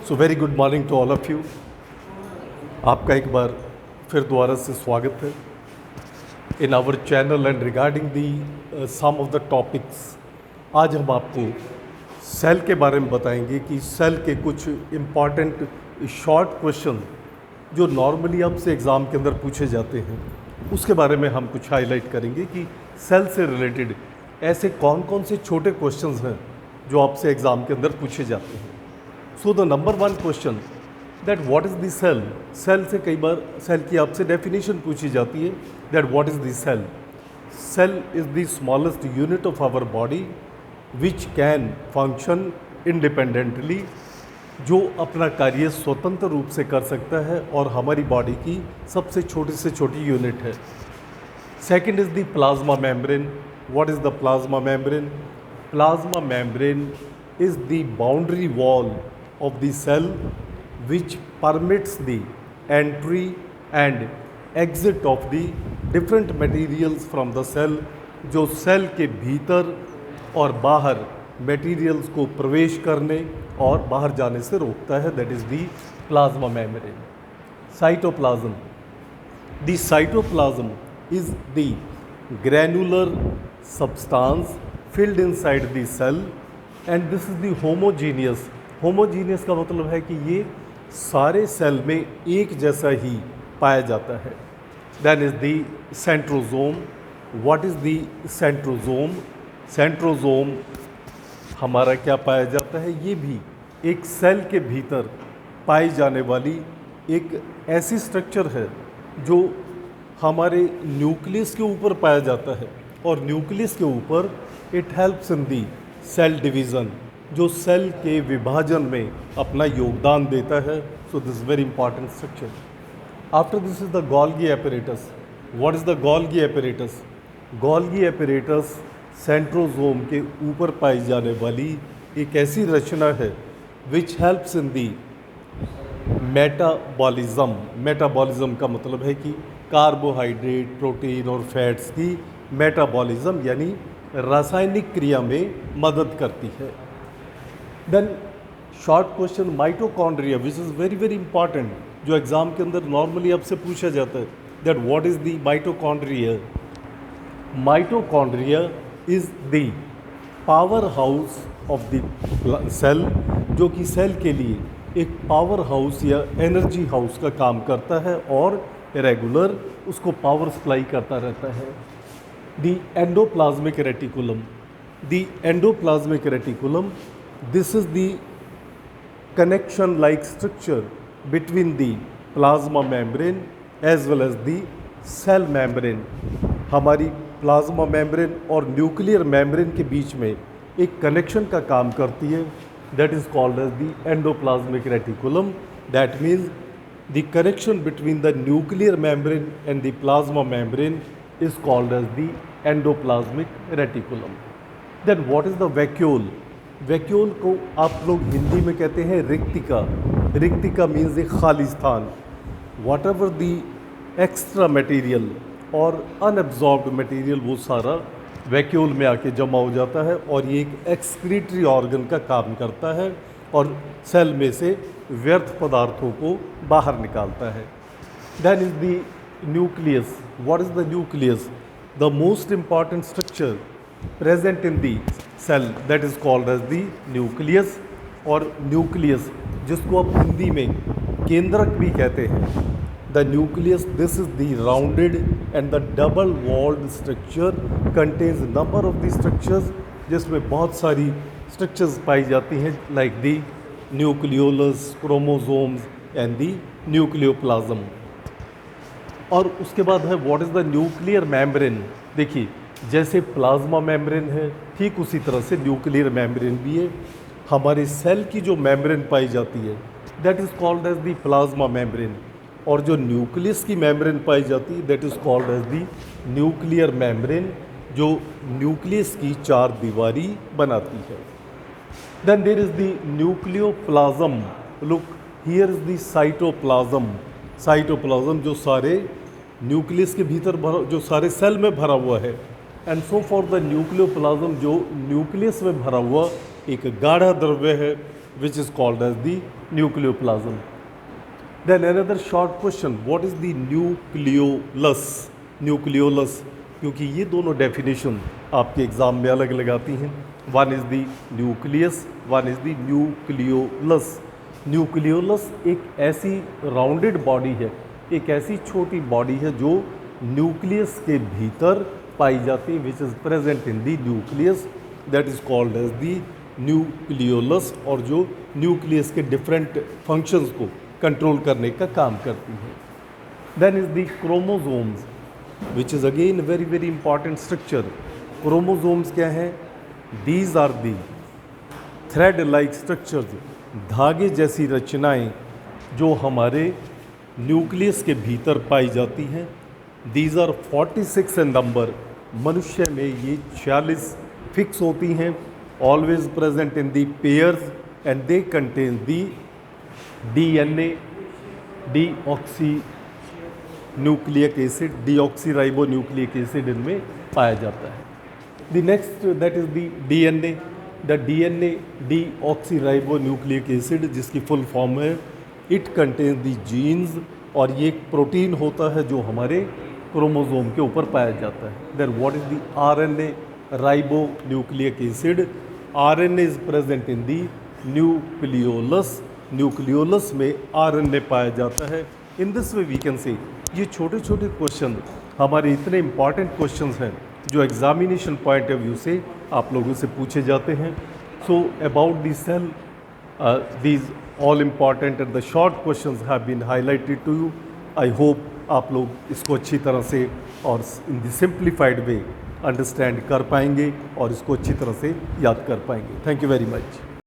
So very good morning to all of you. आपका एक बार फिर दोबारा से स्वागत है in our channel and regarding the some of the topics. आज हम आपको सेल के बारे में बताएंगे कि सेल के कुछ इम्पॉर्टेंट शॉर्ट क्वेश्चन जो नॉर्मली आपसे एग्ज़ाम के अंदर पूछे जाते हैं उसके बारे में हम कुछ हाईलाइट करेंगे कि सेल से रिलेटेड ऐसे कौन कौन से छोटे क्वेश्चंस हैं जो आपसे एग्ज़ाम के अंदर पूछे जाते हैं। So the number one question that what is the cell. Cell से कई बार सेल की आपसे डेफिनेशन पूछी जाती है that what is the cell. Cell is the smallest unit of our body which can function independently, जो अपना कार्य स्वतंत्र रूप से कर सकता है और हमारी बॉडी की सबसे छोटी से छोटी यूनिट है। Second is the plasma membrane. What is the plasma membrane? Plasma membrane is the boundary wall of the cell which permits the entry and exit of the different materials from the cell, जो cell के भीतर और बाहर materials को प्रवेश करने और बाहर जाने से रोकता है। That is the plasma membrane. Cytoplasm. The cytoplasm is the granular substance filled inside the cell and this is the homogeneous। Homogeneous का मतलब है कि ये सारे सेल में एक जैसा ही पाया जाता है। Then is the centrosome. What is the centrosome? Centrosome हमारा क्या पाया जाता है? ये भी एक सेल के भीतर पाई जाने वाली एक ऐसी स्ट्रक्चर है जो हमारे न्यूक्लियस के ऊपर पाया जाता है और न्यूक्लियस के ऊपर it helps in the cell division, जो सेल के विभाजन में अपना योगदान देता है। So this very important structure. After this is the Golgi apparatus. What is the Golgi apparatus? Golgi apparatus centrosome के ऊपर पाई जाने वाली एक ऐसी रचना है which helps in the metabolism. Metabolism का मतलब है कि कार्बोहाइड्रेट, प्रोटीन और फैट्स की मेटाबॉलिज्म यानी रासायनिक क्रिया में मदद करती है। Then short question mitochondria which is very very important, जो एग्ज़ाम के अंदर नॉर्मली आपसे पूछा जाता है that what is the mitochondria? Mitochondria is the power house of the cell, जो कि सेल के लिए एक पावर हाउस या एनर्जी हाउस का काम करता है और रेगुलर उसको पावर सप्लाई करता रहता है। The endoplasmic reticulum. The endoplasmic reticulum, this is the connection like structure between the plasma membrane as well as the cell membrane। हमारी प्लाज्मा मेम्ब्रेन और न्यूक्लियर मेम्ब्रेन के बीच में एक कनेक्शन का काम करती है। That is called as the endoplasmic reticulum. That means the connection between the nuclear membrane and the plasma membrane is called as the endoplasmic reticulum। Then what is the vacuole? Vacuole को आप लोग हिंदी में कहते हैं रिक्तिका। रिक्तिका means एक खाली स्थान। What ever the extra material और अनएब्जॉर्ब्ड मटेरियल वो सारा वैक्यूल में आके जमा हो जाता है और ये एक एक्सक्रीटरी ऑर्गन का काम करता है और सेल में से व्यर्थ पदार्थों को बाहर निकालता है। Then is the nucleus। What is the nucleus? The most important structure present in the cell, that is called as the nucleus। और nucleus जिसको आप हिंदी में केंद्रक भी कहते हैं। The nucleus, this is the rounded and the double walled structure contains number of the structures, जिसमें बहुत सारी structures पाई जाती हैं like the nucleolus, chromosomes and the nucleoplasm। और उसके बाद है what is the nuclear membrane. देखिए जैसे प्लाज्मा मेम्ब्रेन है ठीक उसी तरह से न्यूक्लियर मेम्ब्रेन भी है। हमारे सेल की जो मेम्ब्रेन पाई जाती है that is called as the plasma membrane, और जो न्यूक्लियस की मेम्ब्रेन पाई जाती है that is called as the nuclear membrane, जो न्यूक्लियस की चार दीवारी बनाती है। Then there is the nucleoplasm. Look here is the cytoplasm. Cytoplasm जो सारे न्यूक्लियस के भीतर भरा, जो सारे सेल में भरा हुआ है। And so for the nucleoplasm, जो न्यूक्लियस में भरा हुआ एक गाढ़ा द्रव्य है which is called as the nucleoplasm. Then another short question, what is the nucleolus? Nucleolus, क्योंकि ये दोनों डेफिनेशन आपके एग्ज़ाम में अलग अलग आती हैं. One is the nucleus, one is the nucleolus. Nucleolus एक ऐसी राउंडेड बॉडी है, एक ऐसी छोटी बॉडी है जो न्यूक्लियस के भीतर पाई जाती है, which is present in the nucleus, that is called as the nucleolus, और जो न्यूक्लियस के डिफरेंट फंक्शंस को कंट्रोल करने का काम करती है. Then is the chromosomes, which is again very very important structure. Chromosomes क्या हैं? These are the thread like structures, धागे जैसी रचनाएं जो हमारे न्यूक्लियस के भीतर पाई जाती हैं. These are 46 in number. मनुष्य में ये 46 फिक्स होती हैं, always present in the pairs, and they contain the DNA, deoxy nucleic acid, deoxy ribo nucleic acid इनमें पाया जाता है. The next that is the DNA. The DNA deoxy ribo nucleic acid, जिसकी फुल फॉर्म है it contains the genes, और ये एक protein होता है जो हमारे क्रोमोसोम के ऊपर पाया जाता है. Then what is the RNA ribo nucleic acid. RNA is present in the nucleolus. Nucleolus में RNA पाया जाता है. In this way we can say ये छोटे छोटे क्वेश्चन हमारे इतने इंपॉर्टेंट क्वेश्चंस हैं जो एग्जामिनेशन पॉइंट ऑफ व्यू से आप लोगों से पूछे जाते हैं. So about the cell, these all important and the short questions have been highlighted to you. I hope आप लोग इसको अच्छी तरह से और in the simplified way understand कर पाएंगे और इसको अच्छी तरह से याद कर पाएंगे. Thank you very much.